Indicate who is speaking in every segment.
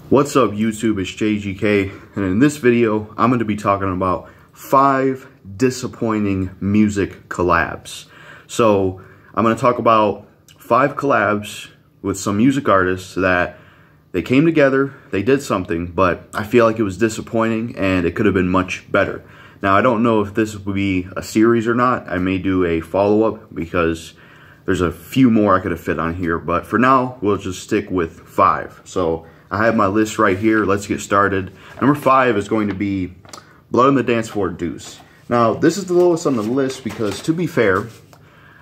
Speaker 1: What's up YouTube, it's JGK, and in this video I'm going to be talking about 5 disappointing music collabs. So I'm going to talk about 5 collabs with some music artists that they came together, they did something, but I feel like it was disappointing and it could have been much better. Now I don't know if this would be a series or not. I may do a follow-up because there's a few more I could have fit on here, but for now we'll just stick with 5. So I have my list right here. Let's get started. Number 5 is going to be Blood on the Dance Floor, Deuce. Now, this is the lowest on the list because, to be fair,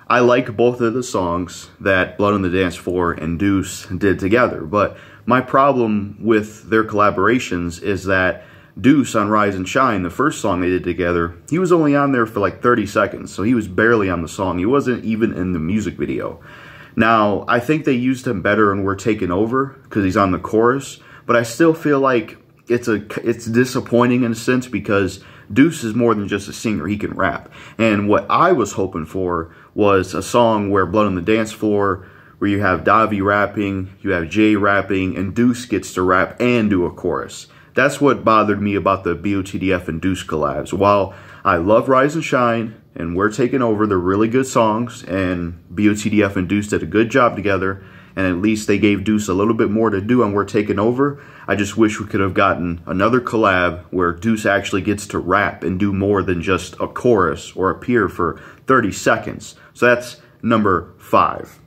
Speaker 1: I like both of the songs that Blood on the Dance Floor and Deuce did together. But my problem with their collaborations is that Deuce on Rise and Shine, the first song they did together, he was only on there for like 30 seconds. So he was barely on the song. He wasn't even in the music video. Now, I think they used him better and We're Taking Over because he's on the chorus, but I still feel like it's disappointing in a sense because Deuce is more than just a singer. He can rap. And what I was hoping for was a song where Blood on the Dance Floor, where you have Davi rapping, you have Jay rapping, and Deuce gets to rap and do a chorus. That's what bothered me about the BOTDF and Deuce collabs. While I love Rise and Shine and We're Taking Over, they're really good songs, and BOTDF and Deuce did a good job together, and at least they gave Deuce a little bit more to do on We're Taking Over. I just wish we could have gotten another collab where Deuce actually gets to rap and do more than just a chorus or appear for 30 seconds. So that's number 5.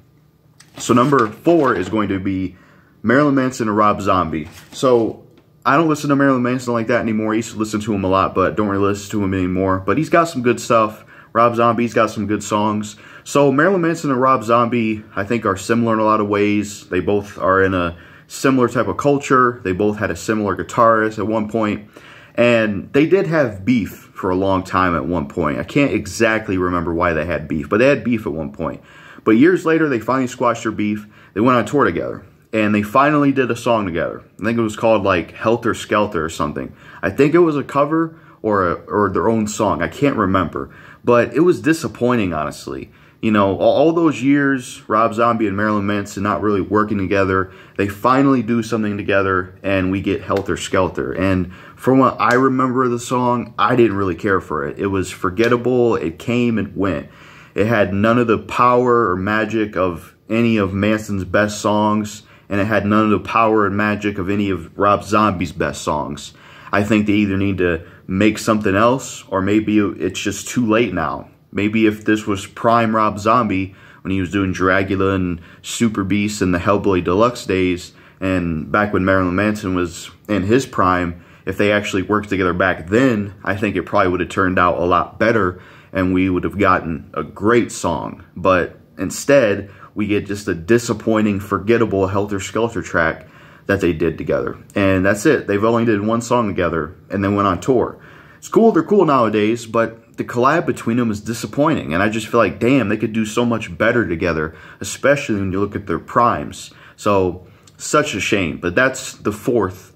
Speaker 1: So number 4 is going to be Marilyn Manson and Rob Zombie. So I don't listen to Marilyn Manson like that anymore. I used to listen to him a lot, but don't really listen to him anymore. But he's got some good stuff. Rob Zombie's got some good songs. So Marilyn Manson and Rob Zombie, I think, are similar in a lot of ways. They both are in a similar type of culture. They both had a similar guitarist at one point. And they did have beef for a long time at one point. I can't exactly remember why they had beef, but they had beef at one point. But years later, they finally squashed their beef. They went on tour together. And they finally did a song together. I think it was called like Helter Skelter or something. I think it was a cover or their own song. I can't remember. But it was disappointing, honestly. You know, all those years, Rob Zombie and Marilyn Manson not really working together, they finally do something together and we get Helter Skelter. And from what I remember of the song, I didn't really care for it. It was forgettable. It came and went. It had none of the power or magic of any of Manson's best songs. And it had none of the power and magic of any of Rob Zombie's best songs. I think they either need to make something else, or maybe it's just too late now. Maybe if this was prime Rob Zombie, when he was doing Dragula and Super Beast and the Hellboy Deluxe days, and back when Marilyn Manson was in his prime, if they actually worked together back then, I think it probably would have turned out a lot better, and we would have gotten a great song. But instead, we get just a disappointing, forgettable Helter Skelter track that they did together. And that's it. They've only did one song together and then went on tour. It's cool. They're cool nowadays, but the collab between them is disappointing. And I just feel like, damn, they could do so much better together, especially when you look at their primes. So, such a shame. But that's the 4th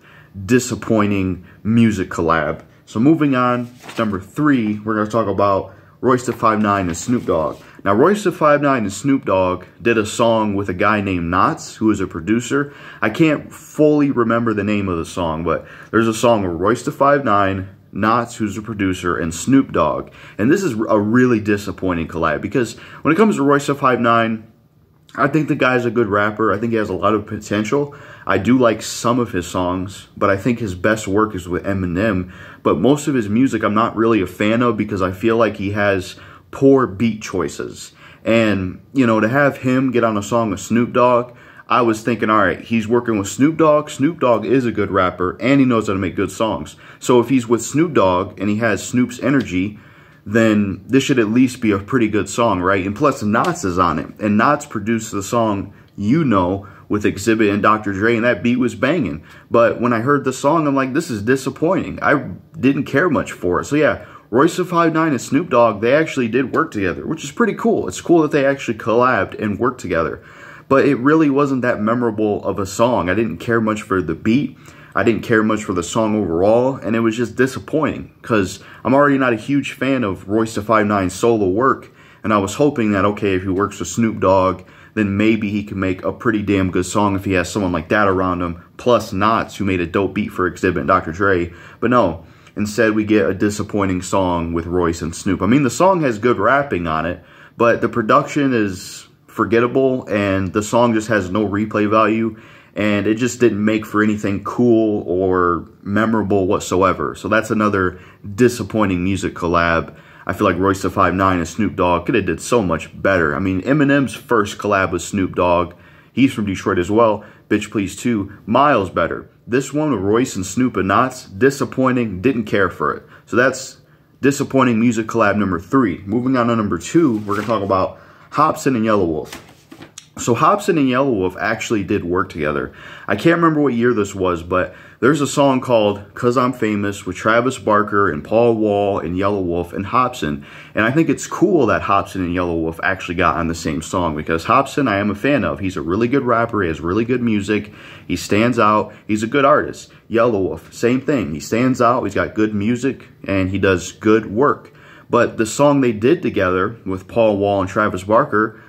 Speaker 1: disappointing music collab. So moving on to number 3, we're going to talk about Royce da 5'9" and Snoop Dogg. Now, Royce da 5'9" and Snoop Dogg did a song with a guy named Knots, who is a producer. I can't fully remember the name of the song, but there's a song with Royce da 5'9", Knots, who's a producer, and Snoop Dogg. And this is a really disappointing collab because when it comes to Royce da 5'9", I think the guy's a good rapper. I think he has a lot of potential. I do like some of his songs, but I think his best work is with Eminem. But most of his music I'm not really a fan of because I feel like he has poor beat choices. And, you know, to have him get on a song with Snoop Dogg, I was thinking, all right, he's working with Snoop Dogg. Snoop Dogg is a good rapper, and he knows how to make good songs. So if he's with Snoop Dogg and he has Snoop's energy, then this should at least be a pretty good song, right? And plus, Knots is on it. And Knots produced the song, You Know, with Exhibit and Dr. Dre, and that beat was banging. But when I heard the song, I'm like, this is disappointing. I didn't care much for it. So yeah, Royce da 5'9" and Snoop Dogg, they actually did work together, which is pretty cool. It's cool that they actually collabed and worked together. But it really wasn't that memorable of a song. I didn't care much for the beat. I didn't care much for the song overall, and it was just disappointing because I'm already not a huge fan of Royce da 5'9" solo work, and I was hoping that, okay, if he works with Snoop Dogg, then maybe he can make a pretty damn good song if he has someone like that around him, plus Knots, who made a dope beat for Exhibit and Dr. Dre. But no, instead we get a disappointing song with Royce and Snoop. I mean, the song has good rapping on it, but the production is forgettable, and the song just has no replay value, and it just didn't make for anything cool or memorable whatsoever. So that's another disappointing music collab. I feel like Royce da 5'9" and Snoop Dogg could have did so much better. I mean, Eminem's first collab with Snoop Dogg, he's from Detroit as well, Bitch Please 2, miles better. This one with Royce and Snoop and Knots, disappointing, didn't care for it. So that's disappointing music collab number 3. Moving on to number 2, we're going to talk about Hopson and Yelawolf. So Hopson and Yelawolf actually did work together. I can't remember what year this was, but there's a song called "'Cause I'm Famous" with Travis Barker and Paul Wall and Yelawolf and Hopson. And I think it's cool that Hopson and Yelawolf actually got on the same song, because Hopson I am a fan of. He's a really good rapper. He has really good music. He stands out. He's a good artist. Yelawolf, same thing. He stands out. He's got good music and he does good work. But the song they did together with Paul Wall and Travis Barker,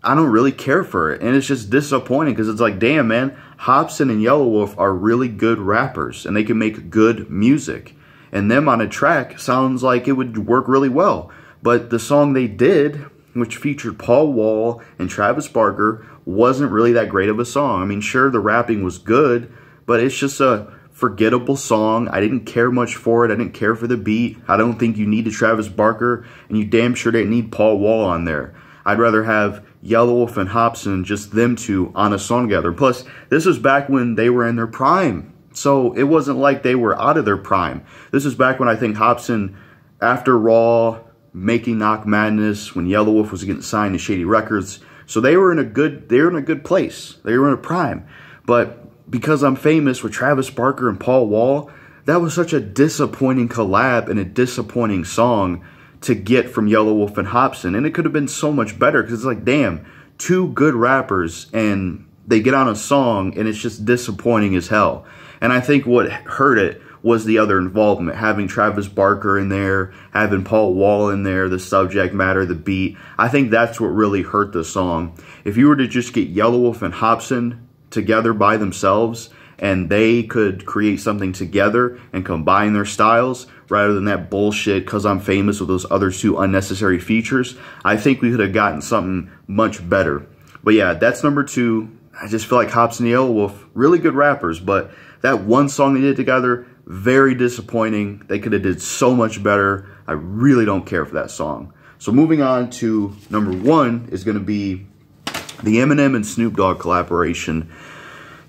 Speaker 1: I don't really care for it, and it's just disappointing, because it's like, damn, man, Hopson and Yelawolf are really good rappers, and they can make good music, and them on a track sounds like it would work really well. But the song they did, which featured Paul Wall and Travis Barker, wasn't really that great of a song. I mean, sure, the rapping was good, but it's just a forgettable song. I didn't care much for it. I didn't care for the beat. I don't think you needed Travis Barker, and you damn sure didn't need Paul Wall on there. I'd rather have Yelawolf and Hopson, just them two, on a song together. Plus, this was back when they were in their prime. So it wasn't like they were out of their prime. This is back when I think Hopson, after Raw, making Knock Madness, when Yelawolf was getting signed to Shady Records. So they were in a good place. They were in a prime. But "Because I'm Famous" with Travis Barker and Paul Wall, that was such a disappointing collab and a disappointing song to get from Yelawolf and Hopson. And it could have been so much better, because it's like, damn, two good rappers and they get on a song and it's just disappointing as hell. And I think what hurt it was the other involvement, having Travis Barker in there, having Paul Wall in there, the subject matter, the beat. I think that's what really hurt the song. If you were to just get Yelawolf and Hopson together by themselves, and they could create something together and combine their styles, rather than that bullshit "'Cause I'm Famous" with those other two unnecessary features, I think we could have gotten something much better. But yeah, that's number 2. I just feel like Hopson and Yelawolf, really good rappers, but that one song they did together, very disappointing. They could have did so much better. I really don't care for that song. So moving on to number 1 is going to be the Eminem and Snoop Dogg collaboration.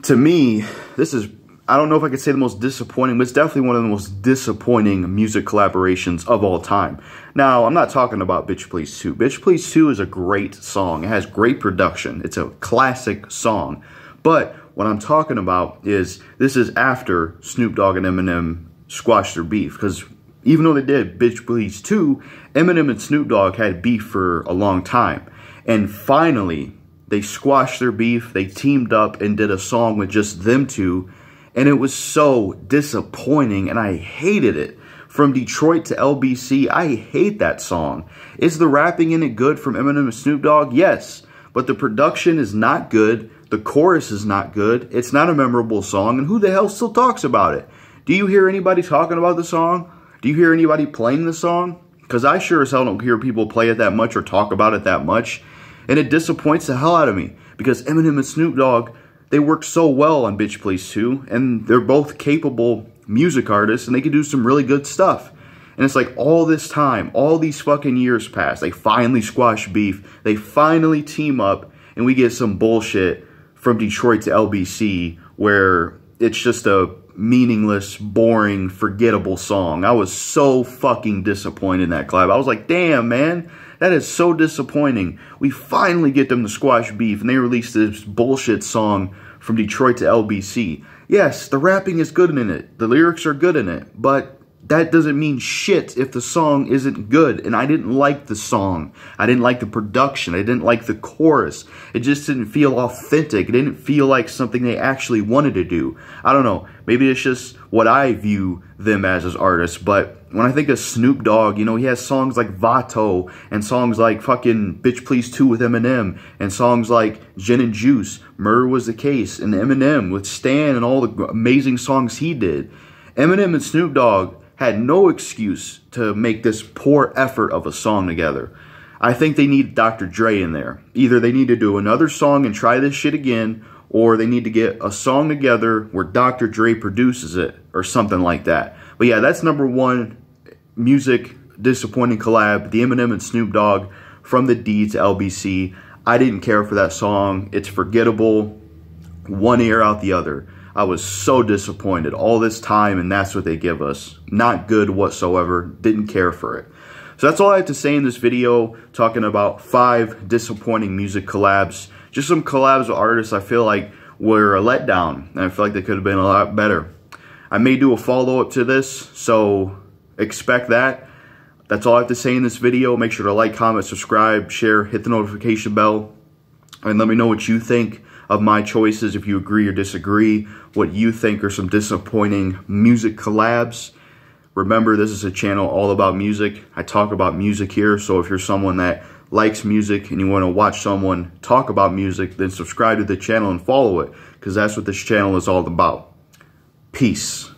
Speaker 1: To me, this is, I don't know if I could say the most disappointing, but it's definitely one of the most disappointing music collaborations of all time. Now, I'm not talking about Bitch Please 2. Bitch Please 2 is a great song. It has great production. It's a classic song. But what I'm talking about is, this is after Snoop Dogg and Eminem squashed their beef. Because even though they did Bitch Please 2, Eminem and Snoop Dogg had beef for a long time. And finally, they squashed their beef. They teamed up and did a song with just them two. And it was so disappointing, and I hated it. From Detroit to LBC, I hate that song. Is the rapping in it good from Eminem and Snoop Dogg? Yes. But the production is not good. The chorus is not good. It's not a memorable song. And who the hell still talks about it? Do you hear anybody talking about the song? Do you hear anybody playing the song? Because I sure as hell don't hear people play it that much or talk about it that much. And it disappoints the hell out of me. Because Eminem and Snoop Dogg, they work so well on Bitch Please 2. And they're both capable music artists. And they can do some really good stuff. And it's like all this time, all these fucking years pass. They finally squash beef. They finally team up. And we get some bullshit from Detroit to LBC where it's just a meaningless, boring, forgettable song. I was so fucking disappointed in that collab. I was like, damn, man. That is so disappointing. We finally get them to squash beef, and they release this bullshit song from Detroit to LBC. Yes, the rapping is good in it. The lyrics are good in it. But that doesn't mean shit if the song isn't good. And I didn't like the song. I didn't like the production. I didn't like the chorus. It just didn't feel authentic. It didn't feel like something they actually wanted to do. I don't know. Maybe it's just what I view them as artists. But when I think of Snoop Dogg, you know, he has songs like Vato and songs like fucking Bitch Please 2 with Eminem and songs like Gin and Juice, Murder Was the Case, and Eminem with Stan and all the amazing songs he did. Eminem and Snoop Dogg had no excuse to make this poor effort of a song together. I think they need Dr. Dre in there. Either they need to do another song and try this shit again, or they need to get a song together where Dr. Dre produces it, or something like that. But yeah, that's number one music disappointing collab, the Eminem and Snoop Dogg From the D to LBC. I didn't care for that song. It's forgettable. One ear out the other. I was so disappointed all this time, and that's what they give us. Not good whatsoever. Didn't care for it. So that's all I have to say in this video, talking about 5 disappointing music collabs. Just some collabs with artists I feel like were a letdown, and I feel like they could have been a lot better. I may do a follow-up to this, so expect that. That's all I have to say in this video. Make sure to like, comment, subscribe, share, hit the notification bell, and let me know what you think of my choices, if you agree or disagree, what you think are some disappointing music collabs. Remember, this is a channel all about music. I talk about music here, so if you're someone that likes music and you want to watch someone talk about music, then subscribe to the channel and follow it, because that's what this channel is all about. Peace.